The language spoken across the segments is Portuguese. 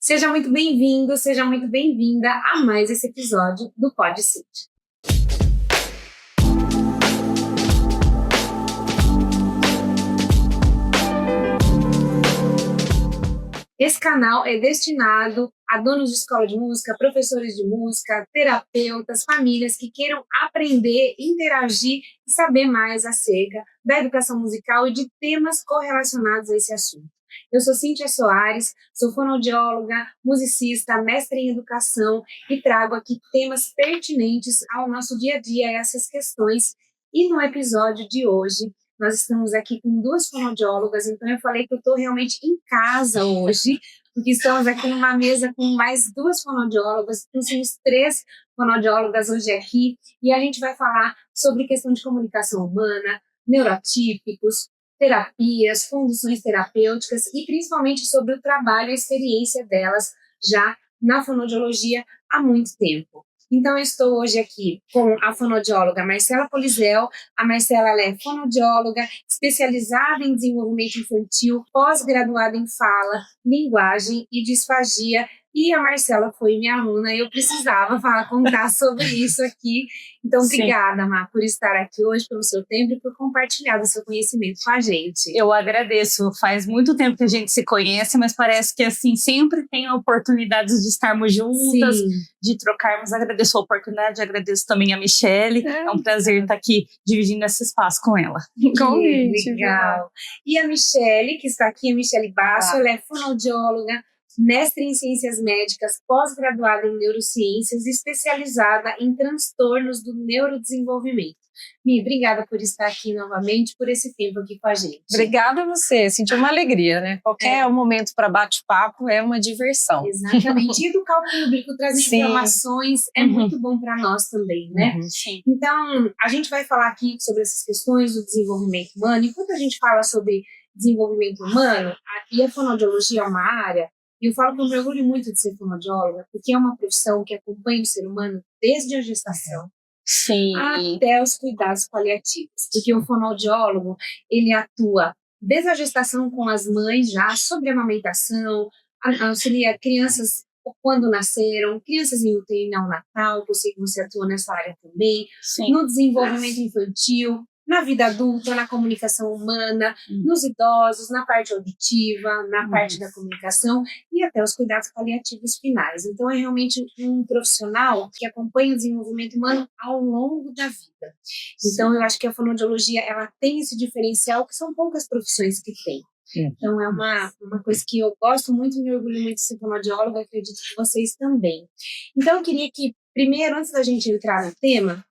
Seja muito bem-vindo, seja muito bem-vinda a mais esse episódio do Pod City. Esse canal é destinado a donos de escola de música, professores de música, terapeutas, famílias que queiram aprender, interagir e saber mais acerca da educação musical e de temas correlacionados a esse assunto. Eu sou Cíntia Soares, sou fonoaudióloga, musicista, mestre em educação e trago aqui temas pertinentes ao nosso dia a dia, essas questões. E no episódio de hoje, nós estamos aqui com duas fonoaudiólogas, então eu falei que eu estou realmente em casa hoje, porque estamos aqui numa mesa com mais duas fonoaudiólogas, então somos 3 fonoaudiólogas hoje aqui, e a gente vai falar sobre questão de comunicação humana, neurotípicos, terapias, conduções terapêuticas e principalmente sobre o trabalho e a experiência delas já na fonoaudiologia há muito tempo. Então, eu estou hoje aqui com a fonoaudióloga Marcela Polizel. A Marcela ela é fonoaudióloga, especializada em desenvolvimento infantil, pós-graduada em fala, linguagem e disfagia. E a Marcela foi minha aluna e eu precisava contar sobre isso aqui. Então, obrigada, Má, por estar aqui hoje, pelo seu tempo e por compartilhar o seu conhecimento com a gente. Eu agradeço. Faz muito tempo que a gente se conhece, mas parece que assim sempre tem oportunidades de estarmos juntas, Sim. de trocarmos. Agradeço a oportunidade, agradeço também a Michele. É um prazer estar aqui dividindo esse espaço com ela. Legal. E a Michele, que está aqui, a Michele Basso, ela é fonoaudióloga, mestre em ciências médicas, pós-graduada em neurociências e especializada em transtornos do neurodesenvolvimento. Mi, obrigada por estar aqui novamente, por esse tempo aqui com a gente. Obrigada a você, senti uma alegria, né? Qualquer momento para bate-papo é uma diversão. Exatamente, e educar o público, trazer informações é muito bom para nós também, né? Sim. Então, a gente vai falar aqui sobre essas questões do desenvolvimento humano, e quando a gente fala sobre desenvolvimento humano, e a fonoaudiologia é uma área. E eu falo que eu me orgulho muito de ser fonoaudióloga, porque é uma profissão que acompanha o ser humano desde a gestação até os cuidados paliativos. Porque o fonoaudiólogo, ele atua desde a gestação com as mães já, sobre a amamentação, auxilia crianças quando nasceram, crianças em UTI neonatal, eu sei que você atua nessa área também, no desenvolvimento infantil, na vida adulta, na comunicação humana, nos idosos, na parte auditiva, na parte da comunicação e até os cuidados paliativos finais. Então, é realmente um profissional que acompanha o desenvolvimento humano ao longo da vida. Então, eu acho que a fonoaudiologia, ela tem esse diferencial que são poucas profissões que têm. Então, é uma coisa que eu gosto muito e me orgulho muito de ser fonoaudióloga, acredito que vocês também. Então, eu queria que, primeiro, antes da gente entrar no tema,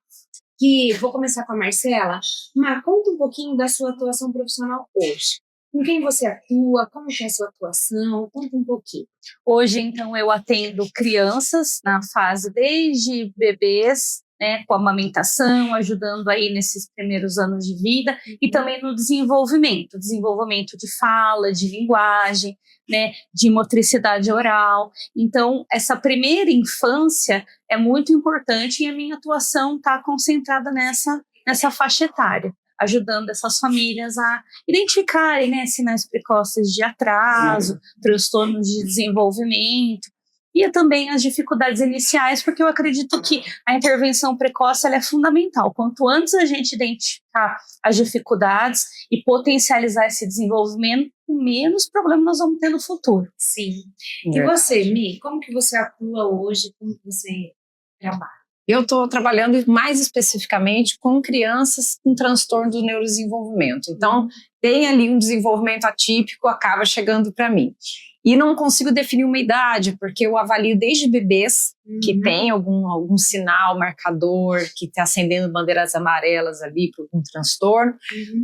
que vou começar com a Marcela. Mar, conta um pouquinho da sua atuação profissional hoje. Com quem você atua? Como que é a sua atuação? Conta um pouquinho. Hoje, então, eu atendo crianças na fase desde bebês, né, com amamentação, ajudando aí nesses primeiros anos de vida, e também no desenvolvimento de fala, de linguagem, né, de motricidade oral. Então, essa primeira infância é muito importante e a minha atuação está concentrada nessa faixa etária, ajudando essas famílias a identificarem, né, sinais precoces de atraso, transtornos de desenvolvimento, e também as dificuldades iniciais, porque eu acredito que a intervenção precoce ela é fundamental. Quanto antes a gente identificar as dificuldades e potencializar esse desenvolvimento, menos problema nós vamos ter no futuro. Sim. E você, Mi, como que você atua hoje? Como que você trabalha? Eu estou trabalhando mais especificamente com crianças com transtorno do neurodesenvolvimento. Então, tem ali um desenvolvimento atípico, acaba chegando para mim. E não consigo definir uma idade, porque eu avalio desde bebês, que tem algum sinal, marcador, que está acendendo bandeiras amarelas ali por um transtorno,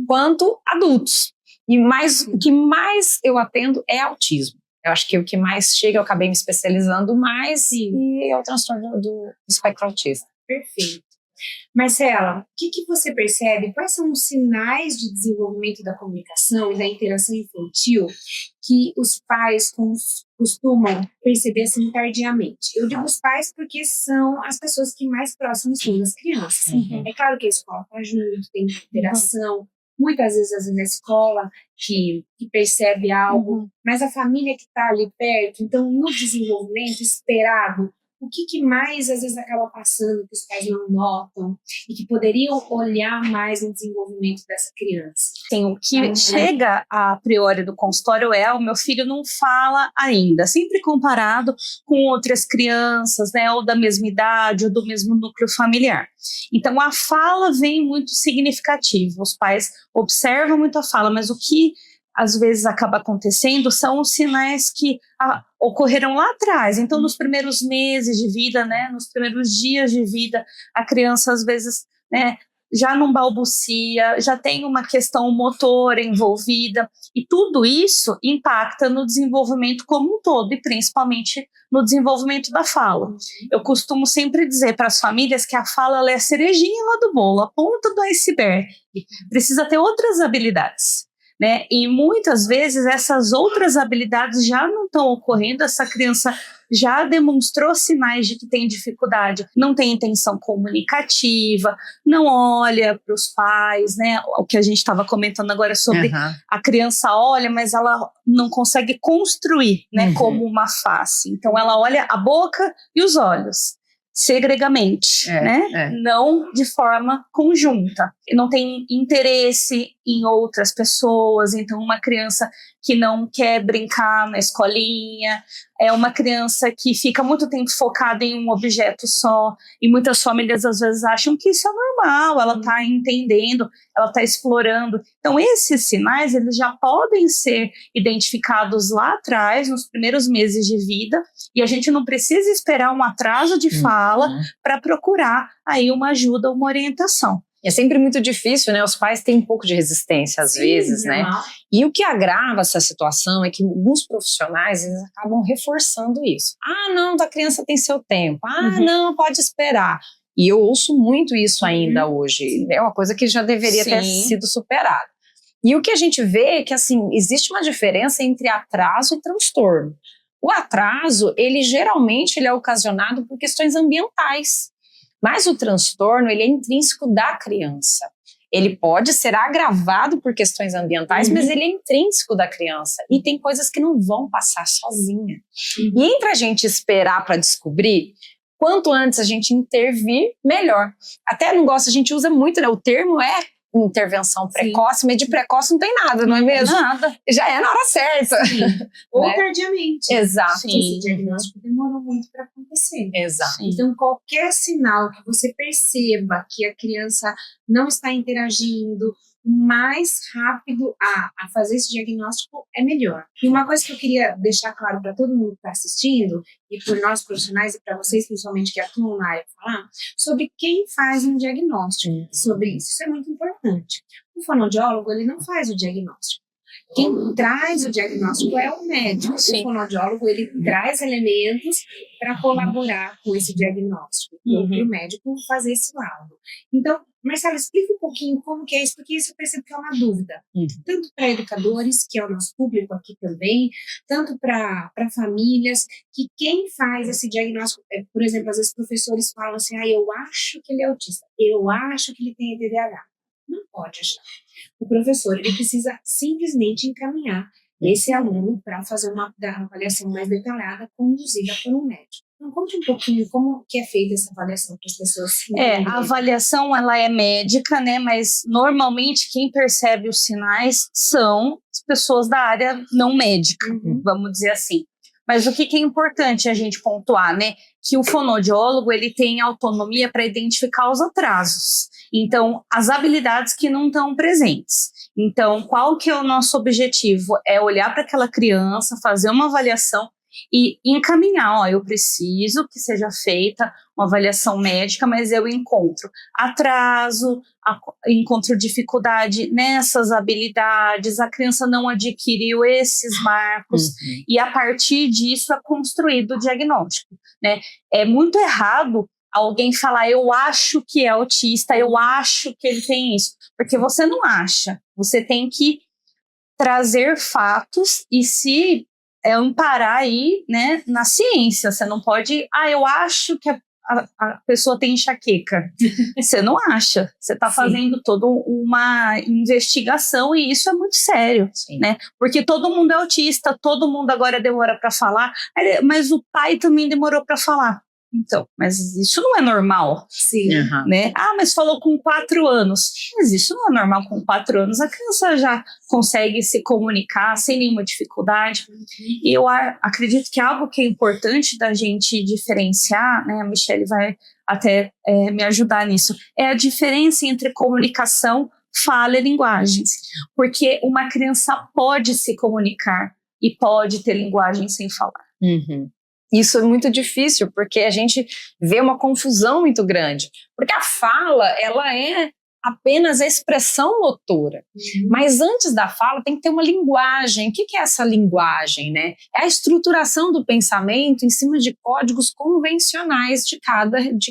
quanto adultos. E o que mais eu atendo é autismo. Eu acho que o que mais chega, eu acabei me especializando mais, e é o transtorno do espectro autista. Perfeito. Marcela, o que você percebe? Quais são os sinais de desenvolvimento da comunicação e da interação infantil que os pais costumam perceber assim tardiamente? Eu digo os pais porque são as pessoas que mais próximas são das crianças. É claro que a escola está junto, tem interação, muitas vezes na escola que percebe algo, mas a família que está ali perto, então no desenvolvimento esperado, o que mais às vezes acaba passando que os pais não notam e que poderiam olhar mais no desenvolvimento dessa criança? Sim, o que chega a priori do consultório é: o meu filho não fala ainda, sempre comparado com outras crianças, né, ou da mesma idade, ou do mesmo núcleo familiar. Então a fala vem muito significativa, os pais observam muito a fala, mas o que às vezes acaba acontecendo são os sinais que ocorreram lá atrás. Então, nos primeiros meses de vida, né, nos primeiros dias de vida, a criança às vezes, né, já não balbucia, já tem uma questão motora envolvida, e tudo isso impacta no desenvolvimento como um todo, e principalmente no desenvolvimento da fala. Eu costumo sempre dizer para as famílias que a fala ela é a cerejinha lá do bolo, a ponta do iceberg, precisa ter outras habilidades. Né? E muitas vezes essas outras habilidades já não estão ocorrendo, essa criança já demonstrou sinais de que tem dificuldade, não tem intenção comunicativa, não olha para os pais, né? O que a gente estava comentando agora sobre a criança olha, mas ela não consegue construir, né, como uma face. Então ela olha a boca e os olhos segregamente, né? Não de forma conjunta. Não tem interesse em outras pessoas. Então uma criança que não quer brincar na escolinha, é uma criança que fica muito tempo focada em um objeto só, e muitas famílias às vezes acham que isso é normal, ela está entendendo, ela está explorando. Então esses sinais, eles já podem ser identificados lá atrás, nos primeiros meses de vida, e a gente não precisa esperar um atraso de fala para procurar aí uma ajuda, uma orientação. É sempre muito difícil, né? Os pais têm um pouco de resistência às vezes, né? E o que agrava essa situação é que alguns profissionais eles acabam reforçando isso. Ah, não, a criança tem seu tempo. Ah, não, pode esperar. E eu ouço muito isso ainda hoje. É uma coisa que já deveria ter sido superada. E o que a gente vê é que, assim, existe uma diferença entre atraso e transtorno. O atraso, ele geralmente é ocasionado por questões ambientais. Mas o transtorno, ele é intrínseco da criança. Ele pode ser agravado por questões ambientais, mas ele é intrínseco da criança. E tem coisas que não vão passar sozinha. E entre a gente esperar para descobrir, quanto antes a gente intervir, melhor. Até não gosto, a gente usa muito, né? O termo é intervenção precoce, mas de precoce não tem nada, não é mesmo? Nada. Já é na hora certa. Ou tardiamente. Exato. Esse diagnóstico demorou muito para acontecer. Exato. Então, qualquer sinal que você perceba que a criança não está interagindo, o mais rápido a fazer esse diagnóstico é melhor. E uma coisa que eu queria deixar claro para todo mundo que está assistindo, e por nós profissionais e para vocês principalmente que atuam na área, falar sobre quem faz um diagnóstico sobre isso. Isso é muito importante. O fonoaudiólogo, ele não faz o diagnóstico. Quem traz o diagnóstico é o médico. O fonoaudiólogo, ele traz elementos para colaborar com esse diagnóstico, para o médico fazer esse laudo. Então, Marcela, explica um pouquinho como que é isso, porque isso eu percebo que é uma dúvida. Tanto para educadores, que é o nosso público aqui também, tanto para famílias, que quem faz esse diagnóstico, por exemplo, às vezes professores falam assim, eu acho que ele é autista, eu acho que ele tem TDAH. Não pode achar. O professor, ele precisa simplesmente encaminhar esse aluno para fazer uma avaliação mais detalhada, conduzida por um médico. Então, conte um pouquinho como que é feita essa avaliação para as pessoas. A avaliação, ela é médica, né? Mas normalmente quem percebe os sinais são as pessoas da área não médica, vamos dizer assim. Mas o que é importante a gente pontuar, né? Que o fonoaudiólogo, ele tem autonomia para identificar os atrasos. Então, as habilidades que não estão presentes. Então, qual que é o nosso objetivo? É olhar para aquela criança, fazer uma avaliação e encaminhar, eu preciso que seja feita uma avaliação médica, mas eu encontro atraso, encontro dificuldade nessas habilidades, a criança não adquiriu esses marcos, e a partir disso é construído o diagnóstico, né? É muito errado alguém falar, eu acho que é autista, eu acho que ele tem isso, porque você não acha, você tem que trazer fatos e se amparar aí, né, na ciência. Você não pode, eu acho que a pessoa tem enxaqueca? Você não acha. Você está fazendo toda uma investigação e isso é muito sério, né? Porque todo mundo é autista, todo mundo agora demora para falar, mas o pai também demorou para falar. Então, mas isso não é normal, né? Mas falou com 4 anos. Mas isso não é normal com 4 anos. A criança já consegue se comunicar sem nenhuma dificuldade. E eu acredito que algo que é importante da gente diferenciar, né? A Michelle vai até me ajudar nisso, é a diferença entre comunicação, fala e linguagem. Porque uma criança pode se comunicar e pode ter linguagem sem falar. Isso é muito difícil, porque a gente vê uma confusão muito grande. Porque a fala, ela é apenas a expressão motora. Mas antes da fala tem que ter uma linguagem. O que é essa linguagem, né? É a estruturação do pensamento em cima de códigos convencionais de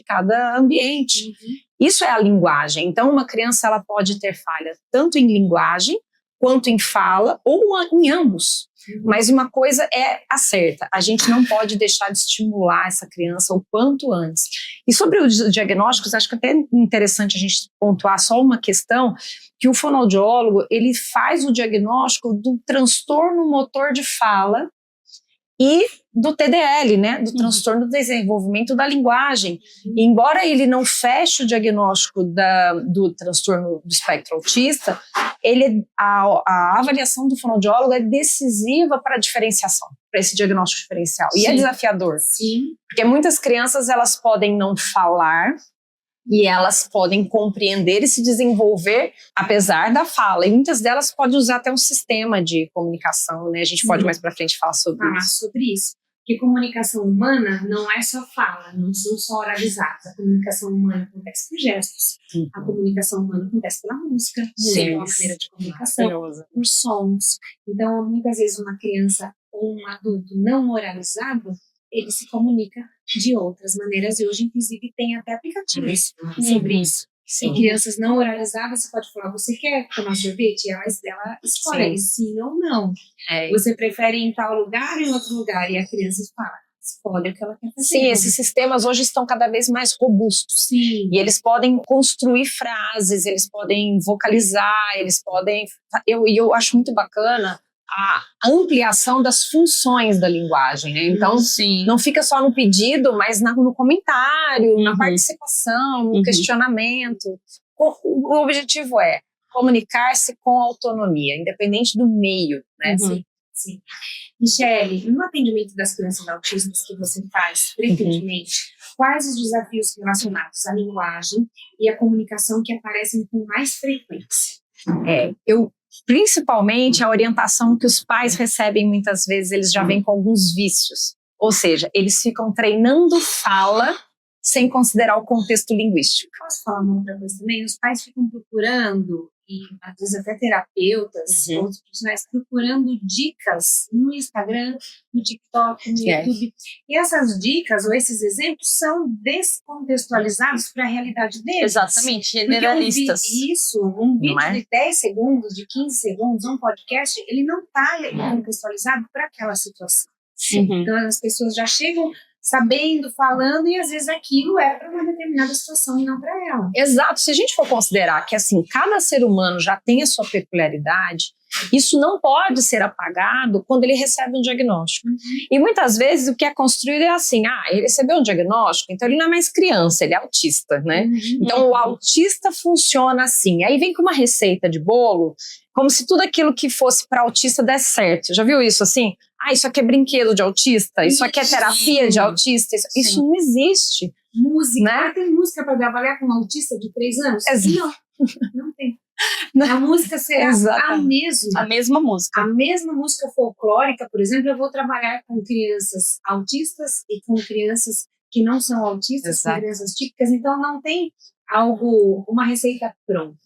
cada ambiente. Isso é a linguagem. Então, uma criança ela pode ter falha tanto em linguagem, quanto em fala, ou em ambos. Mas uma coisa é a certa, a gente não pode deixar de estimular essa criança o quanto antes. E sobre os diagnósticos, acho que até é interessante a gente pontuar só uma questão, que o fonoaudiólogo, ele faz o diagnóstico do transtorno motor de fala e do TDL, né, do transtorno do desenvolvimento da linguagem. E embora ele não feche o diagnóstico do transtorno do espectro autista, a avaliação do fonoaudiólogo é decisiva para a diferenciação, para esse diagnóstico diferencial. E é desafiador. Porque muitas crianças elas podem não falar, e elas podem compreender e se desenvolver apesar da fala. E muitas delas podem usar até um sistema de comunicação, né? A gente pode mais para frente falar sobre isso. Porque comunicação humana não é só fala, não são só oralizados. A comunicação humana acontece por gestos. A comunicação humana acontece pela música. É uma maneira de comunicação, por sons. Então, muitas vezes uma criança ou um adulto não oralizado, ele se comunica de outras maneiras, e hoje, inclusive, tem até aplicativos sobre isso. Em crianças não oralizadas, você pode falar, você quer tomar sorvete? Ela escolhe sim ou não. Você prefere ir em tal lugar ou em outro lugar? E a criança fala, escolhe o que ela quer fazer. Sim, esses sistemas hoje estão cada vez mais robustos. E eles podem construir frases, eles podem vocalizar, eles podem... Eu acho muito bacana a ampliação das funções da linguagem, né? Então, não fica só no pedido, mas no comentário, na participação, no questionamento. O objetivo é comunicar-se com autonomia, independente do meio, né? Sim. Michelle, no atendimento das crianças autistas que você faz frequentemente, quais os desafios relacionados à linguagem e à comunicação que aparecem com mais frequência? Principalmente a orientação que os pais recebem muitas vezes, eles já vêm com alguns vícios. Ou seja, eles ficam treinando fala sem considerar o contexto linguístico. Posso falar uma outra coisa também? Os pais ficam procurando, e às vezes até terapeutas, outros profissionais, procurando dicas no Instagram, no TikTok, no YouTube. E essas dicas ou esses exemplos são descontextualizados para a realidade deles. Exatamente, generalistas. Um vídeo de 10 segundos, de 15 segundos, um podcast, ele não está contextualizado para aquela situação. Então as pessoas já chegam sabendo, falando, e às vezes aquilo é para uma determinada situação e não para ela. Exato, se a gente for considerar que assim, cada ser humano já tem a sua peculiaridade, isso não pode ser apagado quando ele recebe um diagnóstico. E muitas vezes o que é construído é assim, ele recebeu um diagnóstico, então ele não é mais criança, ele é autista, né? Então o autista funciona assim, aí vem com uma receita de bolo, como se tudo aquilo que fosse para autista desse certo. Já viu isso assim? Isso aqui é brinquedo de autista, isso aqui é terapia de autista, isso não existe. Música, né? Tem música para trabalhar com um autista de 3 anos? Não tem. A música será a mesma. A mesma música. A mesma música folclórica, por exemplo, eu vou trabalhar com crianças autistas e com crianças que não são autistas, com crianças típicas, então não tem uma receita pronta.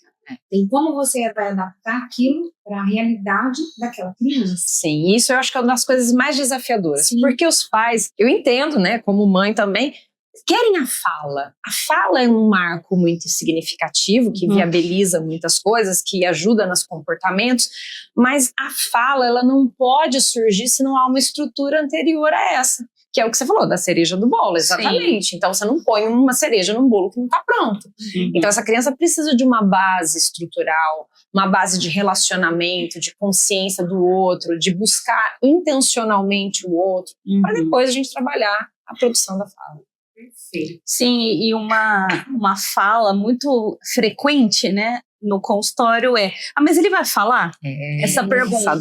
Tem como você vai adaptar aquilo para a realidade daquela criança. Sim, isso eu acho que é uma das coisas mais desafiadoras. Porque os pais, eu entendo, né, como mãe também, querem a fala. A fala é um marco muito significativo, que viabiliza muitas coisas, que ajuda nos comportamentos, mas a fala ela não pode surgir se não há uma estrutura anterior a essa, que é o que você falou, da cereja do bolo, exatamente. Sim. Então, você não põe uma cereja num bolo que não está pronto. Então, essa criança precisa de uma base estrutural, uma base de relacionamento, de consciência do outro, de buscar intencionalmente o outro, para depois a gente trabalhar a produção da fala. Perfeito. Sim, e uma fala muito frequente, né, no consultório mas ele vai falar? Essa pergunta.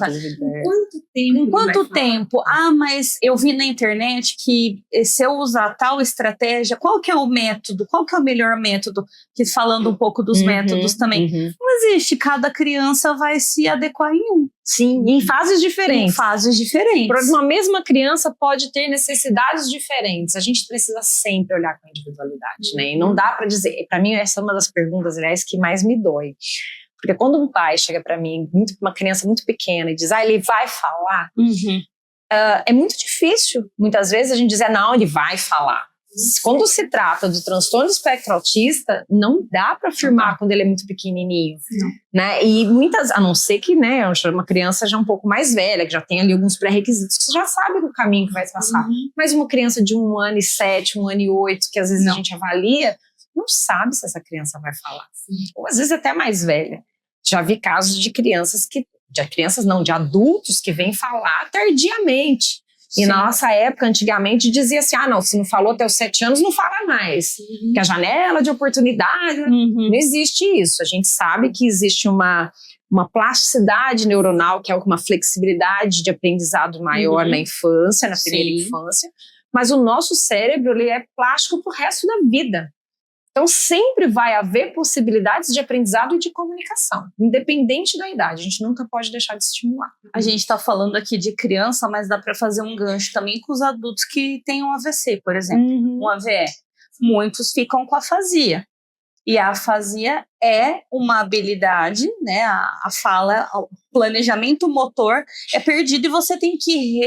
Em quanto tempo? Mas eu vi na internet que se eu usar tal estratégia, qual que é o método? Qual que é o melhor método? Que falando um pouco dos métodos também. Não existe, cada criança vai se adequar em um. Sim, em fases diferentes. Em fases diferentes. Por uma mesma criança pode ter necessidades diferentes. A gente precisa sempre olhar com a individualidade, né? E não dá para dizer. Para mim, essa é uma das perguntas, aliás, que mais me dói. Porque quando um pai chega para mim, uma criança muito pequena, e diz, ele vai falar, é muito difícil, muitas vezes, a gente dizer, não, ele vai falar. Quando se trata do transtorno do espectro autista, não dá para afirmar quando ele é muito pequenininho, né? E muitas, a não ser que, né, uma criança já um pouco mais velha, que já tem ali alguns pré-requisitos, que já sabe do caminho que vai passar. Mas uma criança de 1 ano e 7, 1 ano e 8, que às vezes a gente avalia, não sabe se essa criança vai falar. Ou às vezes até mais velha. Já vi casos de crianças de adultos que vêm falar tardiamente. E na nossa época, antigamente, dizia assim, não, se não falou até os 7 anos, não fala mais. Que a janela de oportunidade, não existe isso. A gente sabe que existe uma plasticidade neuronal, que é uma flexibilidade de aprendizado maior na infância, na primeira infância. Mas o nosso cérebro, ele é plástico pro resto da vida. Então, sempre vai haver possibilidades de aprendizado e de comunicação, independente da idade. A gente nunca pode deixar de estimular. A gente está falando aqui de criança, mas dá para fazer um gancho também com os adultos que têm um AVC, por exemplo, um AVE. Muitos ficam com afasia. E a afasia é uma habilidade, né? A fala, o planejamento motor é perdido e você tem que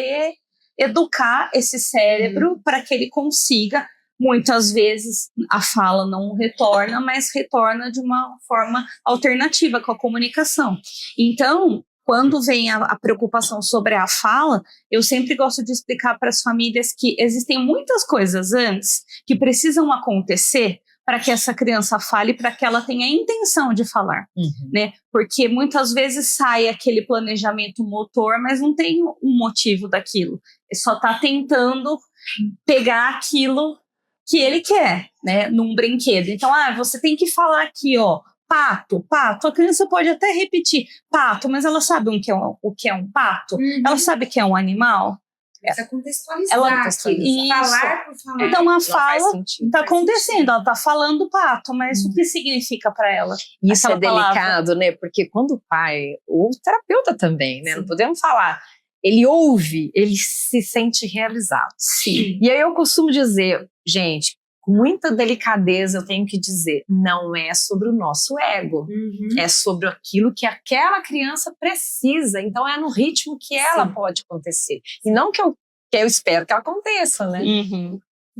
reeducar esse cérebro para que ele consiga. Muitas vezes a fala não retorna, mas retorna de uma forma alternativa com a comunicação. Então, quando vem a preocupação sobre a fala, eu sempre gosto de explicar para as famílias que existem muitas coisas antes que precisam acontecer para que essa criança fale, para que ela tenha a intenção de falar, né? Porque muitas vezes sai aquele planejamento motor, mas não tem um motivo daquilo. Ele só está tentando pegar aquilo que ele quer, né, num brinquedo. Então, você tem que falar aqui, pato. A criança pode até repetir pato, mas ela sabe o que é um pato? Ela sabe que é um animal? Precisa contextualizar. Falar por falar. Então, a fala está acontecendo, ela está falando pato, mas o que significa para ela? Isso é delicado, né? Porque quando o pai, ou o terapeuta também, né? Não podemos falar. Ele ouve, ele se sente realizado. Sim. E aí eu costumo dizer, gente, com muita delicadeza eu tenho que dizer, não é sobre o nosso ego, é sobre aquilo que aquela criança precisa. Então é no ritmo que ela pode acontecer. E não que eu espero que aconteça, né?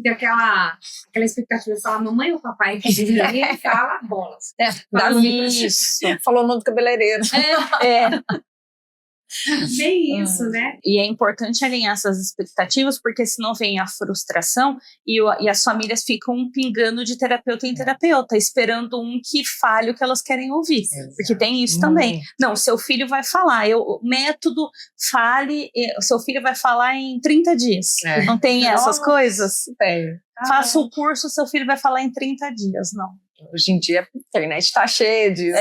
Tem aquela expectativa de falar mamãe ou papai, que ele fala bolas. Isso. Falou o nome do cabeleireiro. Bem isso, né? E é importante alinhar essas expectativas, porque senão vem a frustração e as famílias ficam pingando de terapeuta em terapeuta, esperando um que fale o que elas querem ouvir. Porque tem isso também. Não, seu filho vai falar, o método fale, o seu filho vai falar em 30 dias. Não tem essas coisas? Tem. Faça o curso, seu filho vai falar em 30 dias. Não. Hoje em dia a internet está cheia disso.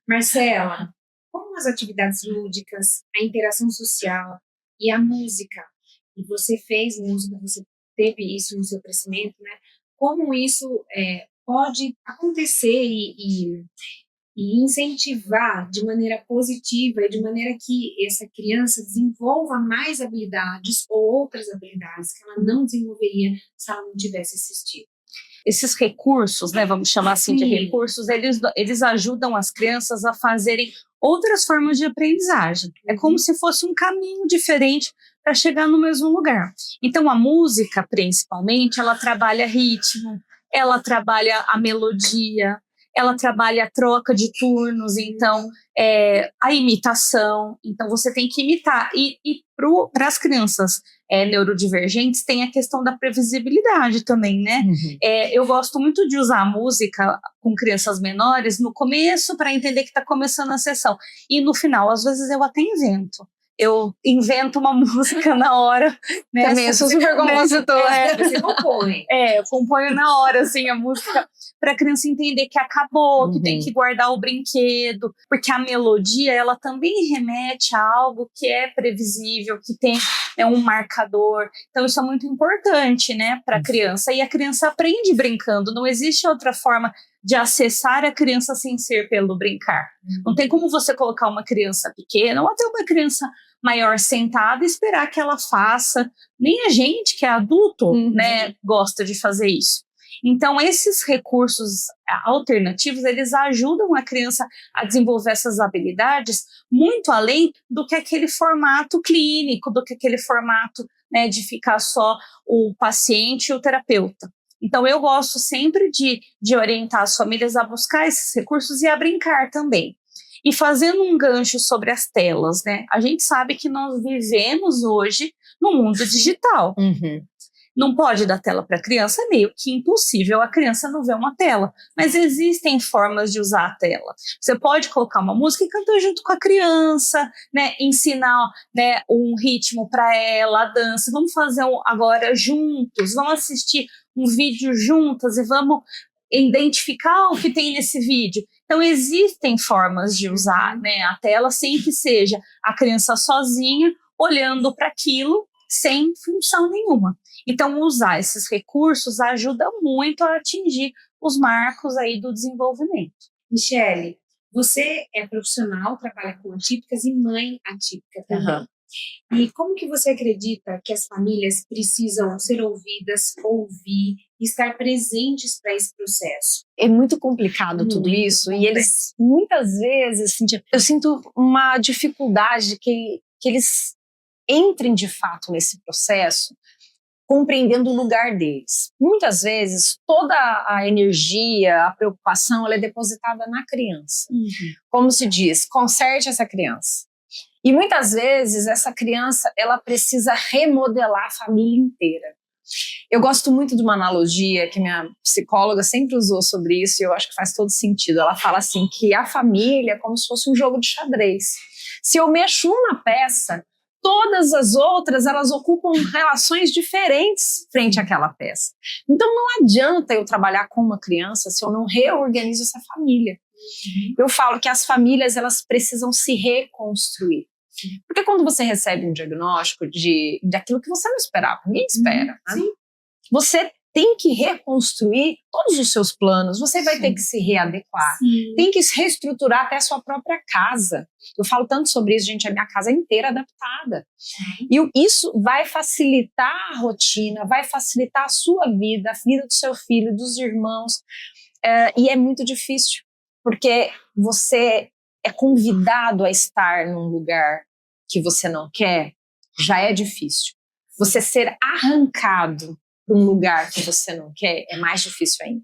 Marcela, como as atividades lúdicas, a interação social e a música, e você fez música, você teve isso no seu crescimento, né? Como isso pode acontecer e incentivar de maneira positiva e de maneira que essa criança desenvolva mais habilidades ou outras habilidades que ela não desenvolveria se ela não tivesse assistido. Esses recursos, né, vamos chamar assim de recursos, eles ajudam as crianças a fazerem outras formas de aprendizagem. É como se fosse um caminho diferente para chegar no mesmo lugar. Então, a música, principalmente, ela trabalha ritmo, ela trabalha a melodia, ela trabalha a troca de turnos, então, a imitação. Então, você tem que imitar. E para as crianças neurodivergentes, tem a questão da previsibilidade também, né? Eu gosto muito de usar a música com crianças menores no começo para entender que está começando a sessão. E no final, às vezes, eu até invento. Eu invento uma música na hora. Né? Também, eu sou super compositora. Você compõe. Eu componho na hora, assim, a música para a criança entender que acabou, que tem que guardar o brinquedo, porque a melodia, ela também remete a algo que é previsível, que tem um marcador. Então, isso é muito importante, né, para a criança. E a criança aprende brincando, não existe outra forma de acessar a criança sem ser pelo brincar. Não tem como você colocar uma criança pequena ou até uma criança maior sentada e esperar que ela faça. Nem a gente, que é adulto, né, gosta de fazer isso. Então, esses recursos alternativos, eles ajudam a criança a desenvolver essas habilidades muito além do que aquele formato clínico, do que aquele formato, né, de ficar só o paciente e o terapeuta. Então, eu gosto sempre de orientar as famílias a buscar esses recursos e a brincar também. E fazendo um gancho sobre as telas, né? A gente sabe que nós vivemos hoje no mundo digital. Não pode dar tela para a criança, é meio que impossível a criança não ver uma tela. Mas existem formas de usar a tela. Você pode colocar uma música e cantar junto com a criança, né? Ensinar, né, um ritmo para ela, a dança. Vamos fazer agora juntos, vamos assistir um vídeo juntas e vamos identificar o que tem nesse vídeo. Então, existem formas de usar, né, a tela sem que seja a criança sozinha olhando para aquilo sem função nenhuma. Então, usar esses recursos ajuda muito a atingir os marcos aí do desenvolvimento. Michele, você é profissional, trabalha com atípicas e mãe atípica também. E como que você acredita que as famílias precisam ser ouvidas, ouvir, estar presentes para esse processo? É muito complicado tudo isso. E eles, muitas vezes, eu sinto uma dificuldade que eles entrem de fato nesse processo compreendendo o lugar deles. Muitas vezes, toda a energia, a preocupação, ela é depositada na criança. Como se diz, conserte essa criança. E muitas vezes, essa criança, ela precisa remodelar a família inteira. Eu gosto muito de uma analogia que minha psicóloga sempre usou sobre isso e eu acho que faz todo sentido. Ela fala assim, que a família é como se fosse um jogo de xadrez. Se eu mexo uma peça, todas as outras, elas ocupam relações diferentes frente àquela peça. Então, não adianta eu trabalhar com uma criança se eu não reorganizo essa família. Eu falo que as famílias, elas precisam se reconstruir. Porque quando você recebe um diagnóstico daquilo que você não esperava, ninguém espera, né? Você tem que reconstruir todos os seus planos, você vai ter que se readequar, tem que se reestruturar até a sua própria casa. Eu falo tanto sobre isso, gente, a minha casa é inteira adaptada. E isso vai facilitar a rotina, vai facilitar a sua vida, a vida do seu filho, dos irmãos, e é muito difícil, porque você é convidado a estar num lugar que você não quer, já é difícil. Você ser arrancado para um lugar que você não quer é mais difícil ainda.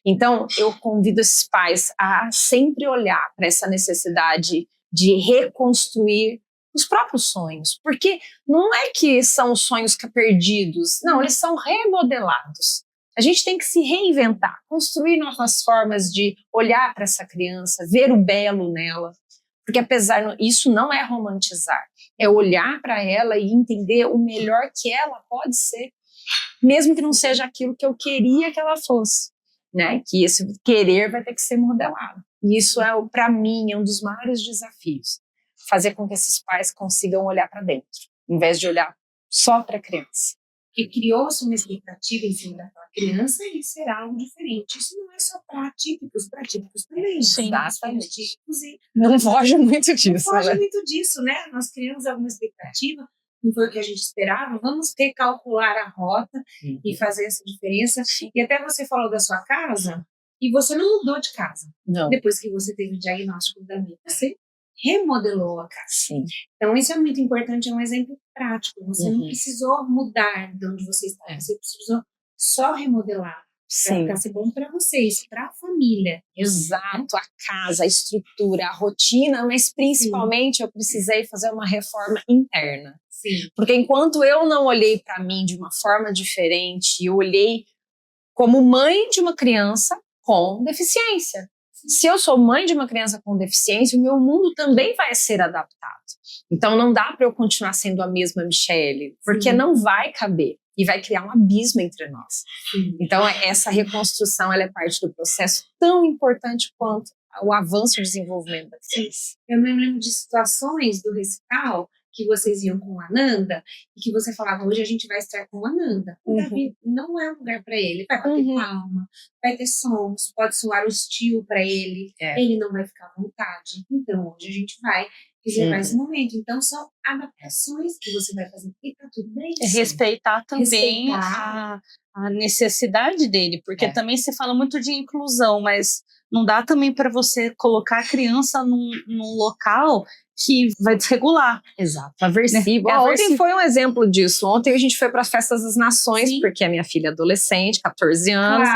Então, eu convido esses pais a sempre olhar para essa necessidade de reconstruir os próprios sonhos, porque não é que são sonhos perdidos, não, eles são remodelados. A gente tem que se reinventar, construir novas formas de olhar para essa criança, ver o belo nela, porque isso não é romantizar, é olhar para ela e entender o melhor que ela pode ser, mesmo que não seja aquilo que eu queria que ela fosse, né? Que esse querer vai ter que ser modelado. E isso para mim, é um dos maiores desafios, fazer com que esses pais consigam olhar para dentro, em vez de olhar só para a criança. Porque criou-se uma expectativa em cima daquela criança e será algo diferente. Isso não é só para atípicos também. Sim, exatamente. Não foge muito disso. Não foge muito disso, né? Nós criamos alguma expectativa, não foi o que a gente esperava, vamos recalcular a rota e fazer essa diferença. E até você falou da sua casa, e você não mudou de casa. Não. Depois que você teve o diagnóstico da minha, você remodelou a casa. Sim. Então, isso é muito importante, é um exemplo prático. Você não precisou mudar de onde você está, você precisou só remodelar. Sim. Para ser bom para vocês, para a família. Exato, a casa, a estrutura, a rotina, mas principalmente eu precisei fazer uma reforma interna. Sim. Porque enquanto eu não olhei para mim de uma forma diferente, eu olhei como mãe de uma criança com deficiência. Se eu sou mãe de uma criança com deficiência, o meu mundo também vai ser adaptado. Então não dá para eu continuar sendo a mesma Michele, porque não vai caber e vai criar um abismo entre nós. Então essa reconstrução, ela é parte do processo tão importante quanto o avanço e o desenvolvimento da criança. Eu me lembro de situações do recital que vocês iam com a Nanda e que você falava, hoje a gente vai estar com a Nanda. O Davi não é um lugar para ele, vai bater palma, vai ter sons, pode soar hostil para ele, ele não vai ficar à vontade. Então hoje a gente vai reservar esse momento. Então são adaptações que você vai fazer e tá tudo bem. Respeitar também a necessidade dele, porque também se fala muito de inclusão, mas não dá também para você colocar a criança num local que vai desregular. Exato, aversivo. Ontem foi um exemplo disso. Ontem a gente foi para as Festas das Nações, porque a minha filha é adolescente, 14 anos,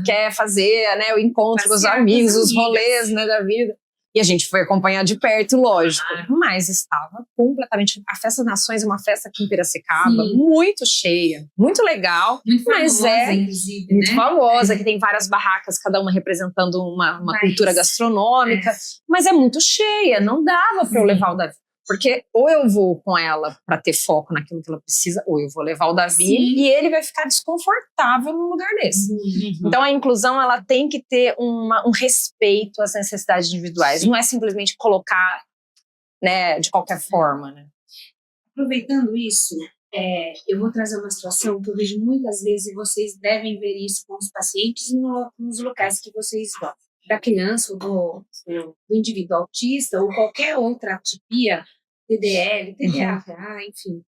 quer fazer o encontro com os amigos, os rolês da vida. E a gente foi acompanhar de perto, lógico. Mas estava completamente... A Festa das Nações é uma festa aqui em Piracicaba, muito cheia, muito legal. Muito mas famosa, inclusive, muito famosa, que tem várias barracas, cada uma representando uma cultura gastronômica. Mas é muito cheia, não dava para eu levar o Davi. Porque ou eu vou com ela para ter foco naquilo que ela precisa, ou eu vou levar o Davi e ele vai ficar desconfortável num lugar desse. Então a inclusão, ela tem que ter um respeito às necessidades individuais. Não é simplesmente colocar de qualquer forma. Aproveitando isso, eu vou trazer uma situação que eu vejo muitas vezes, e vocês devem ver isso com os pacientes nos locais que vocês vão. Da criança, ou do indivíduo autista, ou qualquer outra atipia, TDL, TDAH, enfim,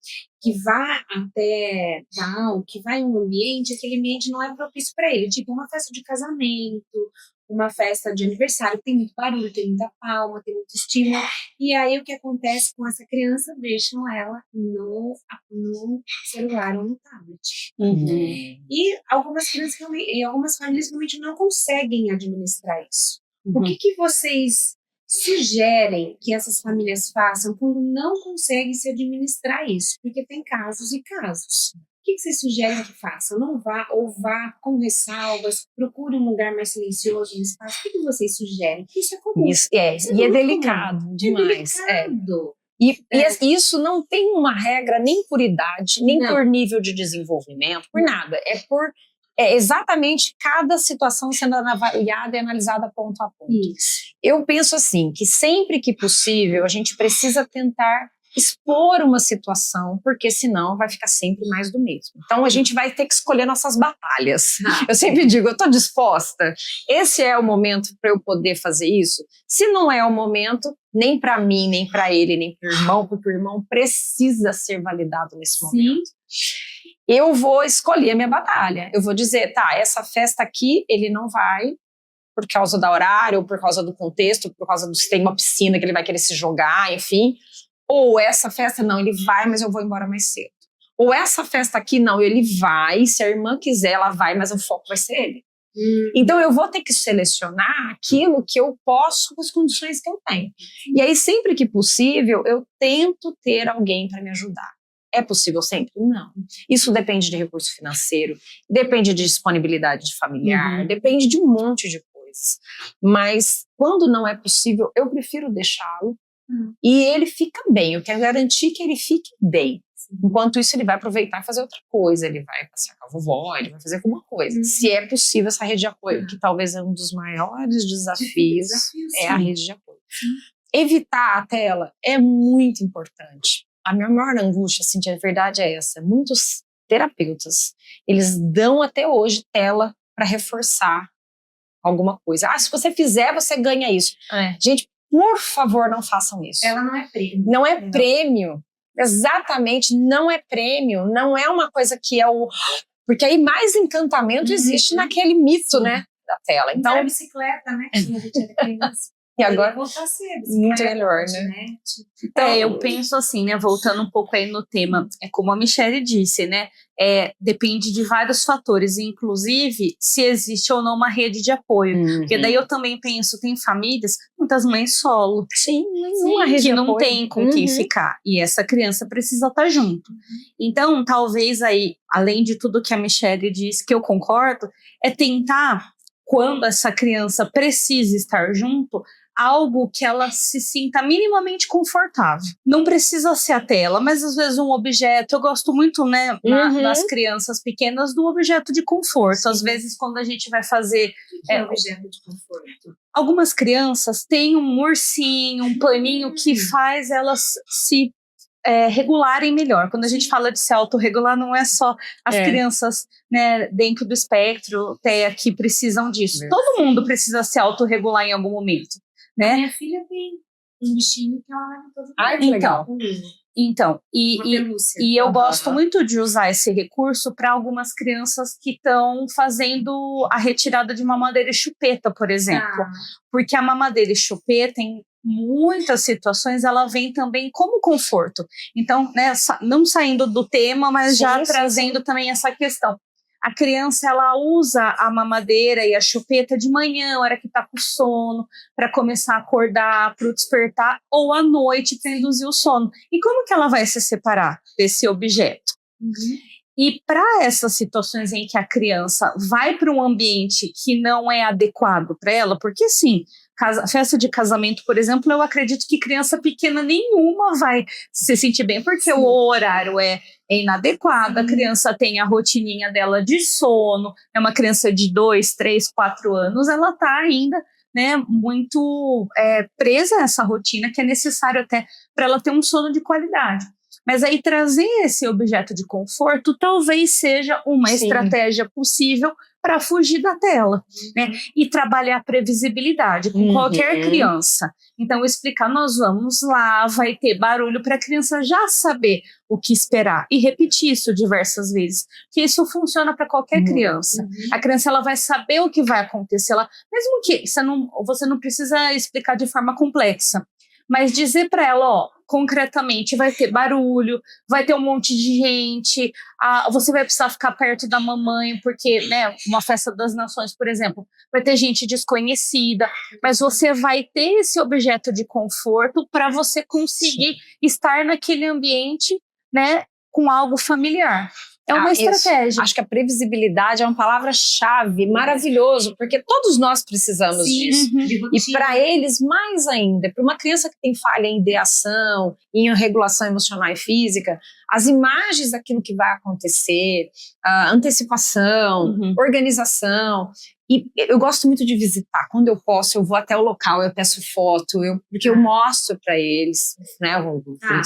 que vá até Down, que vai em um ambiente, aquele ambiente não é propício para ele, tipo uma festa de casamento, uma festa de aniversário, tem muito barulho, tem muita palma, tem muito estímulo, e aí o que acontece com essa criança? Deixam ela no celular ou no tablet. E algumas crianças e algumas famílias realmente não conseguem administrar isso. O que vocês sugerem que essas famílias façam quando não conseguem se administrar isso? Porque tem casos e casos. O que vocês sugerem que façam? Não vá, ou vá com ressalvas, procure um lugar mais silencioso, um espaço. O que vocês sugerem? Isso é comum. Isso é delicado demais. E isso não tem uma regra nem por idade, nem por nível de desenvolvimento, por nada. É exatamente cada situação sendo avaliada e analisada ponto a ponto. Eu penso assim, que sempre que possível a gente precisa tentar expor uma situação, porque senão vai ficar sempre mais do mesmo. Então a gente vai ter que escolher nossas batalhas. Eu sempre digo, eu estou disposta. Esse é o momento para eu poder fazer isso? Se não é o momento, nem para mim, nem para ele, nem para o irmão, porque o irmão precisa ser validado nesse momento. Eu vou escolher a minha batalha. Eu vou dizer, essa festa aqui, ele não vai por causa do horário, ou por causa do contexto, por causa se tem uma piscina que ele vai querer se jogar, enfim. Ou essa festa, não, ele vai, mas eu vou embora mais cedo. Ou essa festa aqui, não, ele vai, se a irmã quiser, ela vai, mas o foco vai ser ele. Então eu vou ter que selecionar aquilo que eu posso com as condições que eu tenho. E aí, sempre que possível, eu tento ter alguém para me ajudar. É possível sempre? Não. Isso depende de recurso financeiro, depende de disponibilidade de familiar, depende de um monte de coisas. Mas quando não é possível, eu prefiro deixá-lo e ele fica bem. Eu quero garantir que ele fique bem. Enquanto isso, ele vai aproveitar e fazer outra coisa. Ele vai passear com a vovó, ele vai fazer alguma coisa. Se é possível, essa rede de apoio, que talvez é um dos maiores desafios, é a rede de apoio. Evitar a tela é muito importante. A minha maior angústia, assim, de verdade é essa. Muitos terapeutas, eles dão até hoje tela para reforçar alguma coisa. Se você fizer, você ganha isso. Gente, por favor, não façam isso. Ela não é prêmio. Não é prêmio. Exatamente, não é prêmio. Não é uma coisa que é o... Porque aí mais encantamento existe naquele mito, da tela. Então, a bicicleta, que a gente era criança. E agora, voltar cedo, muito melhor, né? Então, eu penso assim, né, voltando um pouco aí no tema, é como a Michelle disse, né, depende de vários fatores, inclusive se existe ou não uma rede de apoio, porque daí eu também penso, tem famílias, muitas mães solo, Sim, uma rede que de não apoio. tem com quem ficar, e essa criança precisa estar junto. Então, talvez aí, além de tudo que a Michelle disse, que eu concordo, é tentar, quando essa criança precisa estar junto, algo que ela se sinta minimamente confortável. Não precisa ser a tela, mas às vezes um objeto. Eu gosto muito, né, nas crianças pequenas, do objeto de conforto. Às vezes, quando a gente vai fazer... O que é objeto de conforto? Algumas crianças têm um ursinho, um paninho que faz elas se regularem melhor. Quando a gente fala de se autorregular, não é só as crianças, né, dentro do espectro TEA que precisam disso. Todo mundo precisa se autorregular em algum momento, né? A minha filha tem um bichinho que ela leva todo Ai, que legal. Então, e eu gosto muito de usar esse recurso para algumas crianças que estão fazendo a retirada de mamadeira e chupeta, por exemplo. Porque a mamadeira e chupeta, em muitas situações, ela vem também como conforto. Então, né, não saindo do tema, mas já trazendo também essa questão. A criança, ela usa a mamadeira e a chupeta de manhã, a hora que está com sono, para começar a acordar, para o despertar, ou à noite para induzir o sono. E como que ela vai se separar desse objeto? E para essas situações em que a criança vai para um ambiente que não é adequado para ela, porque sim, festa de casamento, por exemplo, eu acredito que criança pequena nenhuma vai se sentir bem, porque o horário é inadequado, a criança tem a rotininha dela de sono, é uma criança de 2, 3, 4 anos, ela está ainda, né, muito presa a essa rotina que é necessário até para ela ter um sono de qualidade. Mas aí trazer esse objeto de conforto talvez seja uma estratégia possível para fugir da tela, né? E trabalhar a previsibilidade com qualquer criança. Então, explicar, nós vamos lá, vai ter barulho para a criança já saber o que esperar. E repetir isso diversas vezes, que isso funciona para qualquer criança. A criança, ela vai saber o que vai acontecer. Mesmo que você não precisa explicar de forma complexa, mas dizer para ela, ó, concretamente, vai ter barulho, vai ter um monte de gente, você vai precisar ficar perto da mamãe, porque, né, uma festa das nações, por exemplo, vai ter gente desconhecida, mas você vai ter esse objeto de conforto para você conseguir estar naquele ambiente, né, com algo familiar. É uma estratégia. Acho que a previsibilidade é uma palavra-chave, maravilhoso, porque todos nós precisamos disso. E para eles, mais ainda, para uma criança que tem falha em ideação, em regulação emocional e física, as imagens daquilo que vai acontecer, a antecipação, organização. E eu gosto muito de visitar. Quando eu posso, eu vou até o local, eu peço foto, porque eu mostro para eles, né,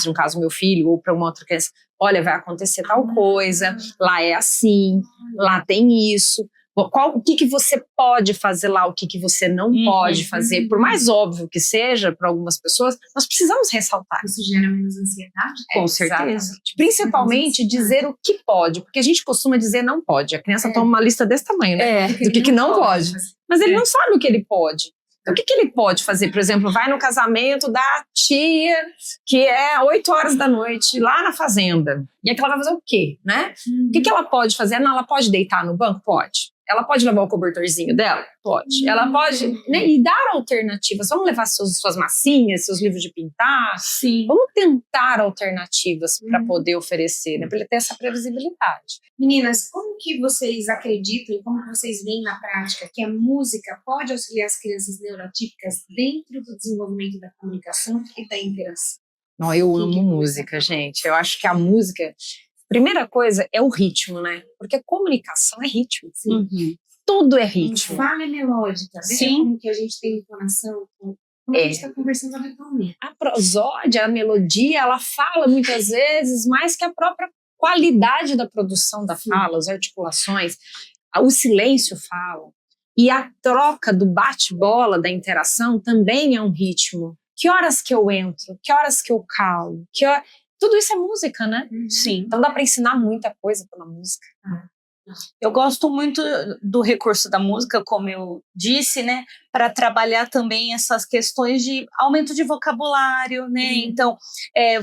no caso meu filho, ou para uma outra criança, olha, vai acontecer tal coisa, lá é assim, lá tem isso. O que você pode fazer lá, o que você não pode fazer, por mais óbvio que seja para algumas pessoas, nós precisamos ressaltar. Isso gera menos ansiedade? Com certeza. Exatamente. Principalmente dizer o que pode, porque a gente costuma dizer não pode. A criança toma uma lista desse tamanho, né? Do que não pode. Mas ele não sabe o que ele pode. Então, o que ele pode fazer? Por exemplo, vai no casamento da tia, que é 8 horas da noite, lá na fazenda. E aqui ela vai fazer o quê, né? O que ela pode fazer? Não, ela pode deitar no banco? Pode. Ela pode levar o cobertorzinho dela? Pode. Ela pode, né, e dar alternativas. Vamos levar suas massinhas, seus livros de pintar? Sim. Vamos tentar alternativas para poder oferecer, né? Para ele ter essa previsibilidade. Meninas, como que vocês acreditam e como que vocês veem na prática que a música pode auxiliar as crianças neurotípicas dentro do desenvolvimento da comunicação e da interação? Não, eu amo música, gente. Eu acho que a música... Primeira coisa é o ritmo, né? Porque a comunicação é ritmo. Tudo é ritmo. Fala é melódica. Veja como que a gente tem entonação, como a gente está conversando habitualmente. A prosódia, a melodia, ela fala muitas vezes mais que a própria qualidade da produção da fala, as articulações. O silêncio fala. E a troca do bate-bola, da interação, também é um ritmo. Que horas que eu entro? Que horas que eu calo? Tudo isso é música, né? Sim. Então dá para ensinar muita coisa pela música. Eu gosto muito do recurso da música, como eu disse, né, para trabalhar também essas questões de aumento de vocabulário, né? Então,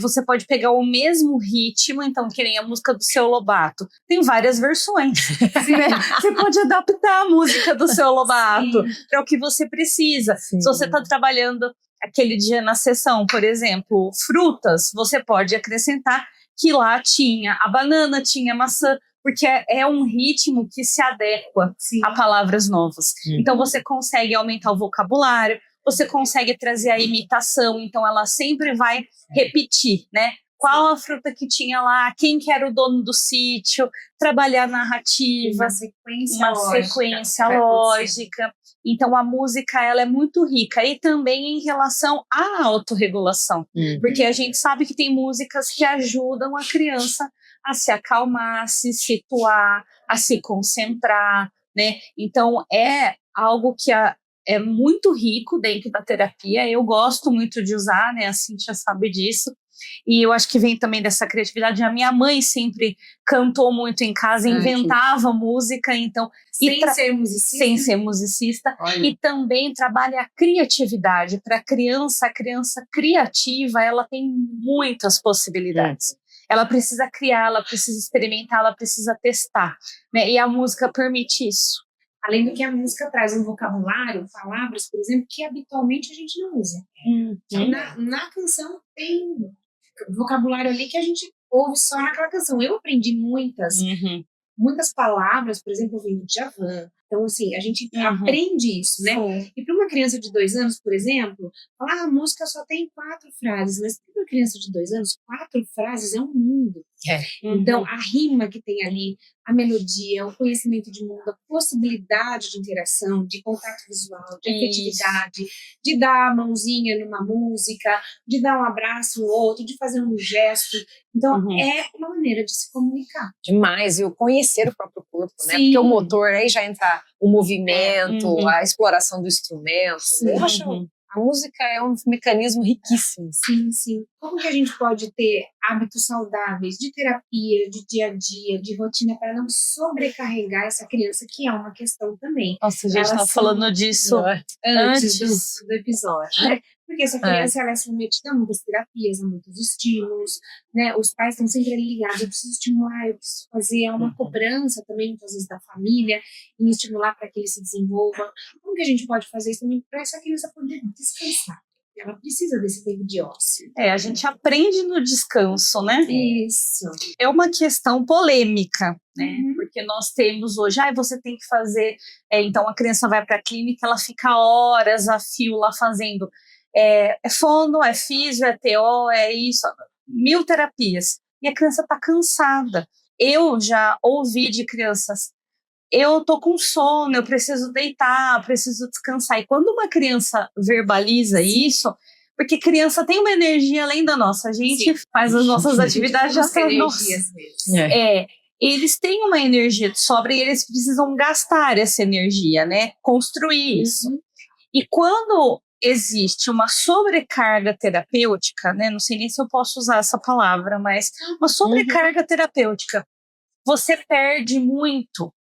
você pode pegar o mesmo ritmo, então, que nem a música do Seu Lobato, tem várias versões, né? Você pode adaptar a música do Seu Lobato para o que você precisa. Sim. Se você está trabalhando aquele dia na sessão, por exemplo, frutas, você pode acrescentar que lá tinha a banana, tinha a maçã, porque é um ritmo que se adequa a palavras novas. Então, você consegue aumentar o vocabulário, você consegue trazer a imitação, então ela sempre vai repetir, né? Qual a fruta que tinha lá, quem que era o dono do sítio, trabalhar a narrativa, uma sequência lógica. Então, a música, ela é muito rica. E também em relação à autorregulação. Porque a gente sabe que tem músicas que ajudam a criança a se acalmar, a se situar, a se concentrar, né? Então, é algo que é muito rico dentro da terapia. Eu gosto muito de usar, né? A Cíntia sabe disso. E eu acho que vem também dessa criatividade. A minha mãe sempre cantou muito em casa, inventava música, então... Sem ser musicista. Olha. E também trabalha a criatividade. Para a criança criativa, ela tem muitas possibilidades. Ela precisa criar, ela precisa experimentar, ela precisa testar, né? E a música permite isso. Além do que a música traz um vocabulário, palavras, por exemplo, que habitualmente a gente não usa. Na canção tem vocabulário ali que a gente ouve só naquela canção. Eu aprendi muitas palavras, por exemplo, eu vim do Djavan. Então, assim, a gente aprende isso, né? E para uma criança de 2 anos, por exemplo, falar, a música só tem 4 frases, mas para uma criança de 2 anos, 4 frases é um mundo. Então, a rima que tem ali, a melodia, o conhecimento de mundo, a possibilidade de interação, de contato visual, de afetividade, de dar a mãozinha numa música, de dar um abraço no outro, de fazer um gesto. Então, é uma maneira de se comunicar. Demais, e o conhecer o próprio corpo, né? Porque o motor, aí já entra o movimento, a exploração do instrumento. Eu acho a música é um mecanismo riquíssimo. Sim. Como que a gente pode ter hábitos saudáveis de terapia, de dia a dia, de rotina, para não sobrecarregar essa criança, que é uma questão também. Nossa, a gente estava falando disso antes do episódio, né? Porque essa criança ela é submetida a muitas terapias, a muitos estímulos, né? Os pais estão sempre ali ligados, eu preciso estimular, eu preciso fazer, é uma cobrança também, muitas vezes, da família, em estimular para que ele se desenvolva. Como que a gente pode fazer isso também para essa criança poder descansar? Ela precisa desse tempo de ócio. A gente aprende no descanso, né? Isso. É uma questão polêmica, né? Porque nós temos hoje, você tem que fazer... então, a criança vai para a clínica, ela fica horas a fio lá fazendo... É fono, é físio, é TO, é isso, 1000 terapias. E a criança está cansada. Eu já ouvi de crianças, eu tô com sono, eu preciso deitar, preciso descansar. E quando uma criança verbaliza isso, porque criança tem uma energia além da nossa, a gente faz as nossas atividades já são energias mesmo. Eles têm uma energia de sobra e eles precisam gastar essa energia, né? Construir isso. E quando existe uma sobrecarga terapêutica, né? Não sei nem se eu posso usar essa palavra, mas uma sobrecarga terapêutica, você perde muito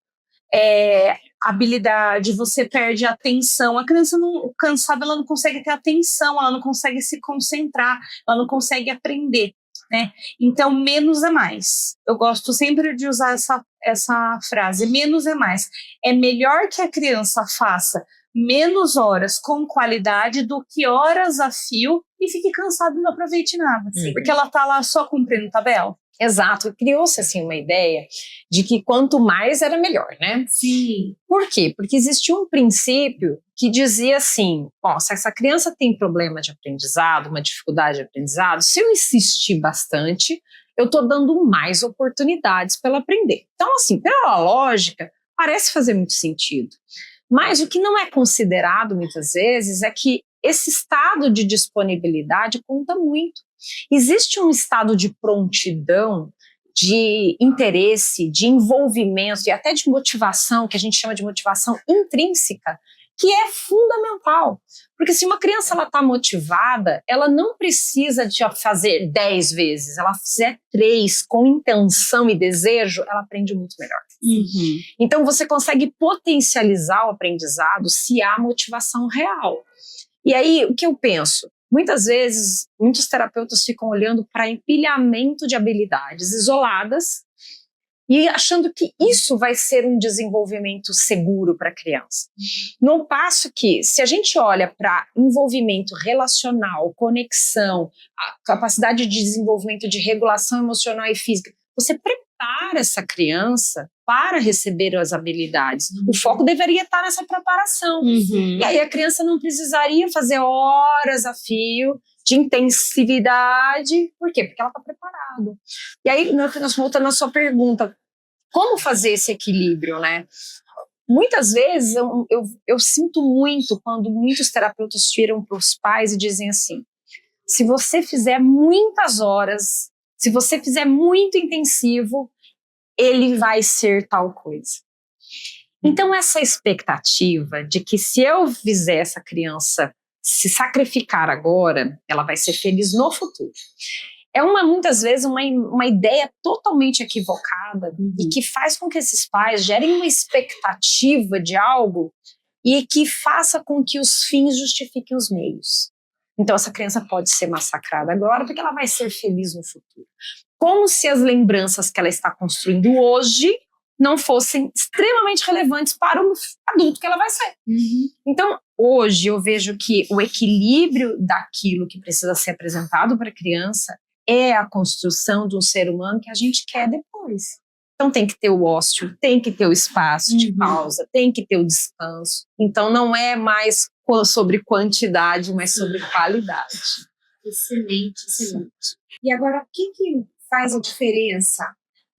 habilidade, você perde a atenção. A criança cansada, ela não consegue ter atenção, ela não consegue se concentrar, ela não consegue aprender, né? Então, menos é mais. Eu gosto sempre de usar essa frase, menos é mais. É melhor que a criança faça menos horas com qualidade do que horas a fio e fique cansada e não aproveite nada. Porque ela tá lá só cumprindo tabela. Exato, criou-se assim uma ideia de que quanto mais era melhor, né? Sim. Por quê? Porque existia um princípio que dizia assim, se essa criança tem problema de aprendizado, uma dificuldade de aprendizado, se eu insistir bastante, eu estou dando mais oportunidades para ela aprender. Então, assim, pela lógica, parece fazer muito sentido. Mas o que não é considerado muitas vezes é que esse estado de disponibilidade conta muito. Existe um estado de prontidão, de interesse, de envolvimento e até de motivação, que a gente chama de motivação intrínseca, que é fundamental. Porque se uma criança está motivada, ela não precisa de fazer 10 vezes. Ela fizer 3 com intenção e desejo, ela aprende muito melhor. Uhum. Então você consegue potencializar o aprendizado se há motivação real. E aí, o que eu penso? Muitas vezes, muitos terapeutas ficam olhando para empilhamento de habilidades isoladas e achando que isso vai ser um desenvolvimento seguro para a criança. No passo que, se a gente olha para envolvimento relacional, conexão, a capacidade de desenvolvimento de regulação emocional e física, você prepara essa criança para receber as habilidades. O foco deveria estar nessa preparação. E aí a criança não precisaria fazer horas a fio de intensividade. Por quê? Porque ela está preparada. E aí, nós voltando à sua pergunta, como fazer esse equilíbrio, né? Muitas vezes eu sinto muito quando muitos terapeutas viram para os pais e dizem assim: se você fizer muitas horas, se você fizer muito intensivo, ele vai ser tal coisa. Então essa expectativa de que se eu fizer essa criança se sacrificar agora, ela vai ser feliz no futuro, é muitas vezes uma ideia totalmente equivocada e que faz com que esses pais gerem uma expectativa de algo e que faça com que os fins justifiquem os meios. Então essa criança pode ser massacrada agora porque ela vai ser feliz no futuro. Como se as lembranças que ela está construindo hoje não fossem extremamente relevantes para o adulto que ela vai ser. Então, hoje eu vejo que o equilíbrio daquilo que precisa ser apresentado para a criança é a construção de um ser humano que a gente quer depois. Então tem que ter o ócio, tem que ter o espaço de pausa, tem que ter o descanso. Então não é mais sobre quantidade, mas sobre qualidade. Excelente, excelente. E agora, o que faz a diferença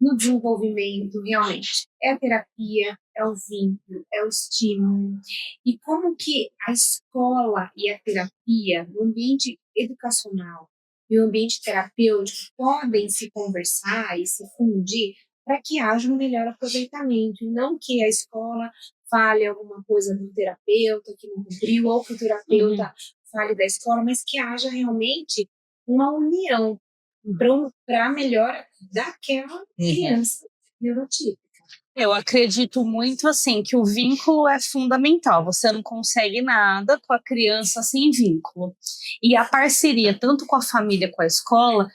no desenvolvimento realmente? É a terapia, é o vínculo, é o estímulo. E como que a escola e a terapia, o ambiente educacional e o ambiente terapêutico podem se conversar e se fundir para que haja um melhor aproveitamento, e não que a escola fale alguma coisa do terapeuta que não cumpriu, ou que o terapeuta fale da escola, mas que haja realmente uma união para a melhora daquela criança neurotípica. Eu acredito muito assim que o vínculo é fundamental. Você não consegue nada com a criança sem vínculo. E a parceria, tanto com a família como com a escola,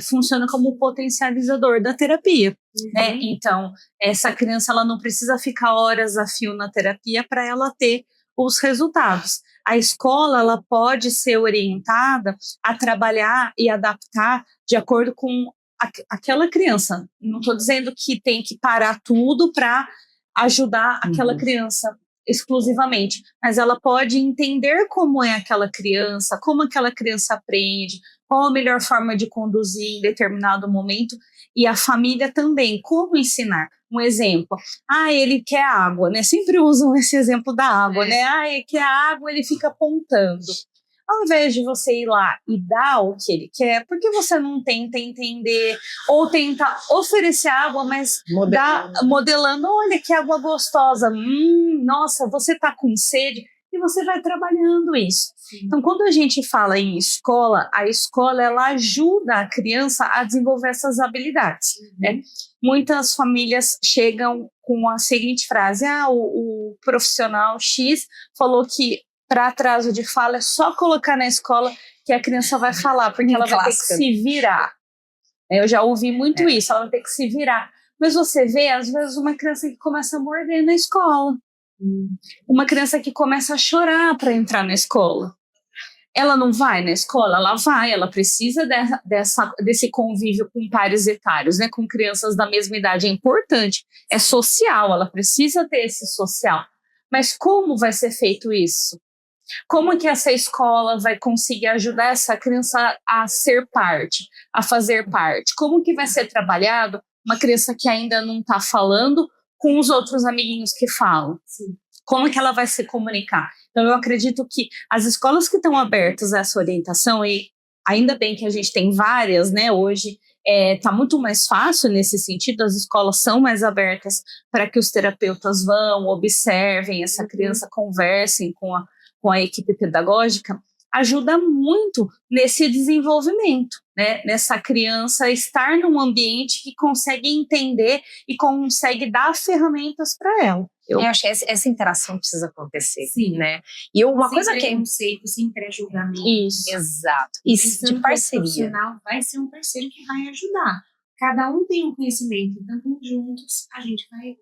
funciona como potencializador da terapia. Né? Então, essa criança ela não precisa ficar horas a fio na terapia para ela ter os resultados. A escola ela pode ser orientada a trabalhar e adaptar de acordo com aquela criança. Não estou dizendo que tem que parar tudo para ajudar aquela criança exclusivamente, mas ela pode entender como é aquela criança, como aquela criança aprende, qual a melhor forma de conduzir em determinado momento, e a família também, como ensinar. Um exemplo, ele quer água, né? Sempre usam esse exemplo da água, né? Ele quer água, ele fica apontando. Ao invés de você ir lá e dar o que ele quer, por que você não tenta entender ou tenta oferecer água, mas modelando, olha que água gostosa, nossa, você tá com sede, e você vai trabalhando isso. Então, quando a gente fala em escola, a escola ela ajuda a criança a desenvolver essas habilidades. Né? Muitas famílias chegam com a seguinte frase: o profissional X falou que para atraso de fala é só colocar na escola que a criança vai falar, porque ela vai ter que se virar. Eu já ouvi muito isso, ela vai ter que se virar. Mas você vê, às vezes, uma criança que começa a morder na escola. Uma criança que começa a chorar para entrar na escola. Ela não vai na escola? Ela vai, ela precisa desse convívio com pares etários, né, com crianças da mesma idade. É importante, é social, ela precisa ter esse social. Mas como vai ser feito isso? Como que essa escola vai conseguir ajudar essa criança a ser parte, a fazer parte? Como que vai ser trabalhado uma criança que ainda não está falando com os outros amiguinhos que falam? Sim. Como que ela vai se comunicar? Então, eu acredito que as escolas que estão abertas a essa orientação, e ainda bem que a gente tem várias, né, hoje, tá muito mais fácil nesse sentido, as escolas são mais abertas para que os terapeutas vão, observem essa criança, conversem com a equipe pedagógica, ajuda muito nesse desenvolvimento, né? Nessa criança estar num ambiente que consegue entender e consegue dar ferramentas para ela. Eu acho que essa interação precisa acontecer, Sim, né? E uma sem coisa que preconceito, sem pré-julgamento. Isso. Exato. E de parceria. O profissional vai ser um parceiro que vai ajudar. Cada um tem um conhecimento, então juntos a gente vai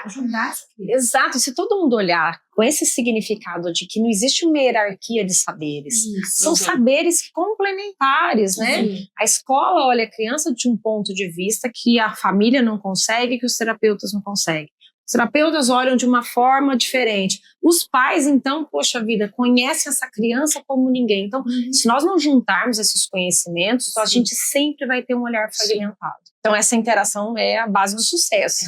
ajudar essa criança. Exato. Se todo mundo olhar com esse significado de que não existe uma hierarquia de saberes, são saberes complementares, né? Sim. A escola olha a criança de um ponto de vista que a família não consegue, que os terapeutas não conseguem. Os terapeutas olham de uma forma diferente. Os pais, então, poxa vida, conhecem essa criança como ninguém. Então, se nós não juntarmos esses conhecimentos, a gente sempre vai ter um olhar fragmentado. Então, essa interação é a base do sucesso.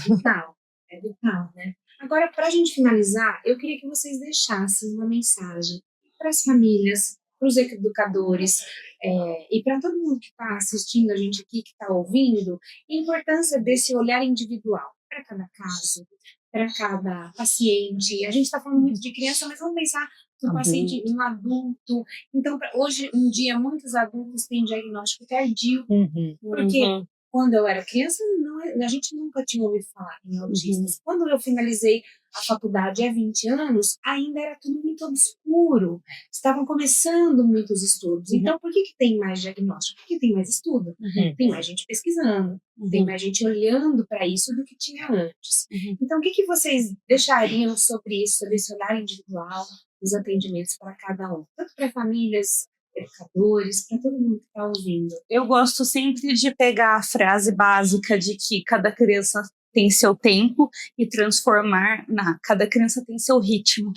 É vital, né? Agora, para a gente finalizar, eu queria que vocês deixassem uma mensagem para as famílias, para os educadores e para todo mundo que está assistindo a gente aqui, que está ouvindo, a importância desse olhar individual para cada caso, para cada paciente. A gente está falando muito de criança, mas vamos pensar no paciente, no adulto. Então, hoje em dia, muitos adultos têm diagnóstico tardio, porque quando eu era criança, a gente nunca tinha ouvido falar em autistas. Quando eu finalizei a faculdade há 20 anos, ainda era tudo muito obscuro. Estavam começando muitos estudos. Então, por que tem mais diagnóstico? Porque tem mais estudo. Tem mais gente pesquisando. Tem mais gente olhando para isso do que tinha antes. Então, o que vocês deixariam sobre isso, sobre esse olhar individual, dos atendimentos para cada um? Tanto para famílias, educadores, para todo mundo que está ouvindo. Eu gosto sempre de pegar a frase básica de que cada criança tem seu tempo e transformar cada criança tem seu ritmo.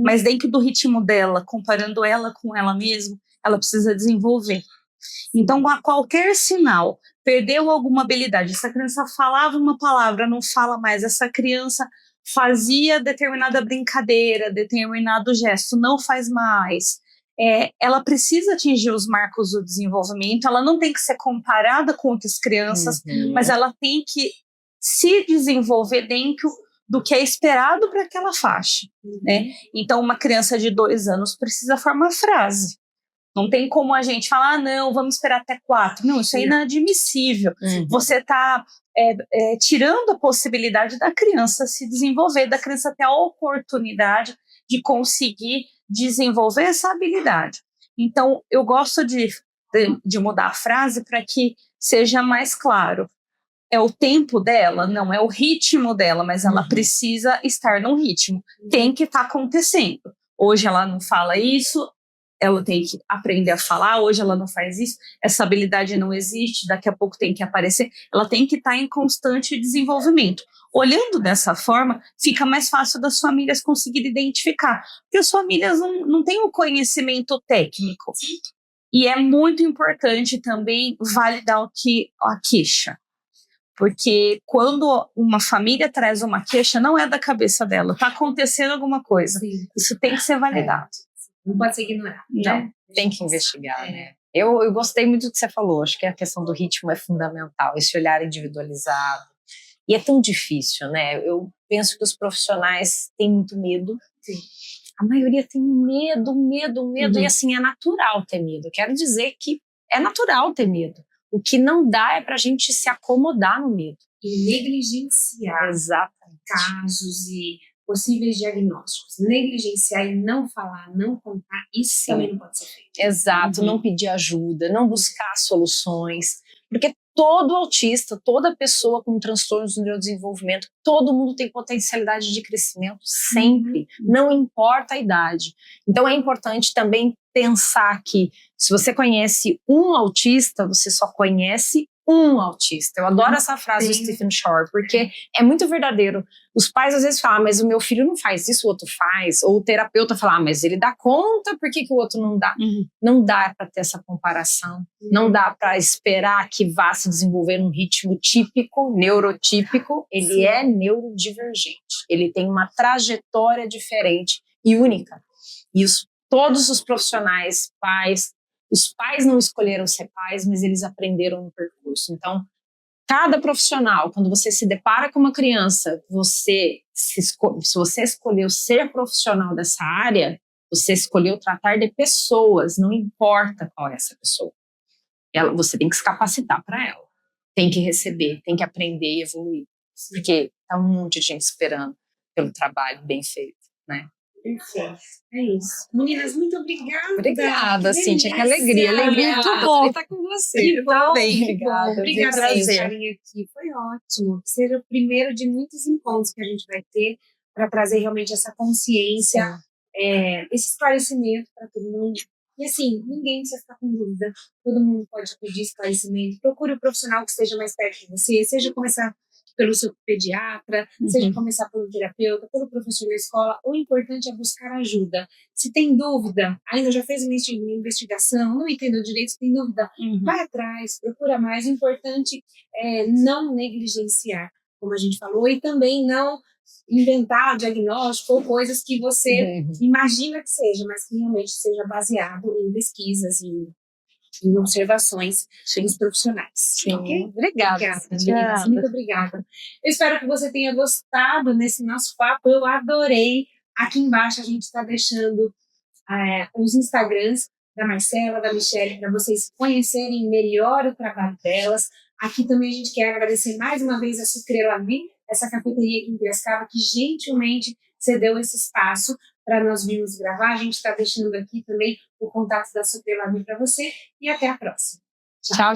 Mas dentro do ritmo dela, comparando ela com ela mesma, ela precisa desenvolver. Então, a qualquer sinal, perdeu alguma habilidade, essa criança falava uma palavra, não fala mais, essa criança fazia determinada brincadeira, determinado gesto, não faz mais. Ela precisa atingir os marcos do desenvolvimento, ela não tem que ser comparada com outras crianças, mas ela tem que se desenvolver dentro do que é esperado para aquela faixa, né? Então, uma criança de 2 anos precisa formar frase. Não tem como a gente falar, não, vamos esperar até 4. Não, isso é inadmissível. Você está tirando a possibilidade da criança se desenvolver, da criança ter a oportunidade de conseguir desenvolver essa habilidade. Então, eu gosto de mudar a frase para que seja mais claro. É o tempo dela, não é o ritmo dela, mas ela precisa estar num ritmo. Tem que estar acontecendo. Hoje ela não fala isso, ela tem que aprender a falar, hoje ela não faz isso, essa habilidade não existe, daqui a pouco tem que aparecer, ela tem que estar em constante desenvolvimento. Olhando dessa forma, fica mais fácil das famílias conseguirem identificar, porque as famílias não têm o conhecimento técnico. E é muito importante também validar a queixa, porque quando uma família traz uma queixa, não é da cabeça dela, está acontecendo alguma coisa. Isso tem que ser validado. Não pode ser ignorado, né? Tem que investigar, né? Eu gostei muito do que você falou, acho que a questão do ritmo é fundamental, esse olhar individualizado. E é tão difícil, né? Eu penso que os profissionais têm muito medo. A maioria tem medo, e assim, é natural ter medo. Quero dizer que é natural ter medo. O que não dá é pra gente se acomodar no medo. E negligenciar casos e possíveis diagnósticos. Negligenciar e não falar, não contar, isso também não pode ser feito. Exato, não pedir ajuda, não buscar soluções, porque todo autista, toda pessoa com transtornos no neurodesenvolvimento, todo mundo tem potencialidade de crescimento sempre, não importa a idade. Então é importante também pensar que se você conhece um autista, você só conhece um autista. Eu adoro essa frase do Stephen Shore, porque é muito verdadeiro. Os pais às vezes falam, mas o meu filho não faz isso, o outro faz. Ou o terapeuta fala, mas ele dá conta, por que o outro não dá? Não dá para ter essa comparação. Não dá para esperar que vá se desenvolver num ritmo típico, neurotípico. Ele é neurodivergente. Ele tem uma trajetória diferente e única. E todos os profissionais, pais, Os pais não escolheram ser pais, mas eles aprenderam no percurso. Então, cada profissional, quando você se depara com uma criança, se você escolheu ser profissional dessa área, você escolheu tratar de pessoas, não importa qual é essa pessoa. Você tem que se capacitar para ela. Tem que receber, tem que aprender e evoluir. Porque tá um monte de gente esperando pelo trabalho bem feito, né? Perfeito. É isso. Meninas, muito obrigada. Obrigada, Cíntia. Que alegria. Alegria Muito de bom. estar com você. Que bom, Também. obrigada. Obrigada por Prazer. estarem aqui. Foi ótimo. Que seja o primeiro de muitos encontros que a gente vai ter para trazer realmente essa consciência, esse esclarecimento para todo mundo. E assim, ninguém precisa ficar com dúvida. Todo mundo pode pedir esclarecimento. Procure o profissional que esteja mais perto de você, seja começar pelo seu pediatra, seja começar pelo terapeuta, pelo professor da escola. O importante é buscar ajuda. Se tem dúvida, ainda já fez uma investigação, não entendeu direito, se tem dúvida, vai atrás, procura mais. O importante é não negligenciar, como a gente falou, e também não inventar diagnóstico ou coisas que você imagina que seja, mas que realmente seja baseado em pesquisas e em observações dos profissionais. Sim. Okay? Obrigada. Meninas, muito obrigada. Eu espero que você tenha gostado desse nosso papo. Eu adorei. Aqui embaixo a gente está deixando os Instagrams da Marcela, da Michelle, para vocês conhecerem melhor o trabalho delas. Aqui também a gente quer agradecer mais uma vez a Sucre Lavi, essa cafeteria aqui em Piracicaba, que gentilmente cedeu esse espaço para nós virmos gravar. A gente está deixando aqui também o contato da Sucre Lavi para você e até a próxima. Tchau.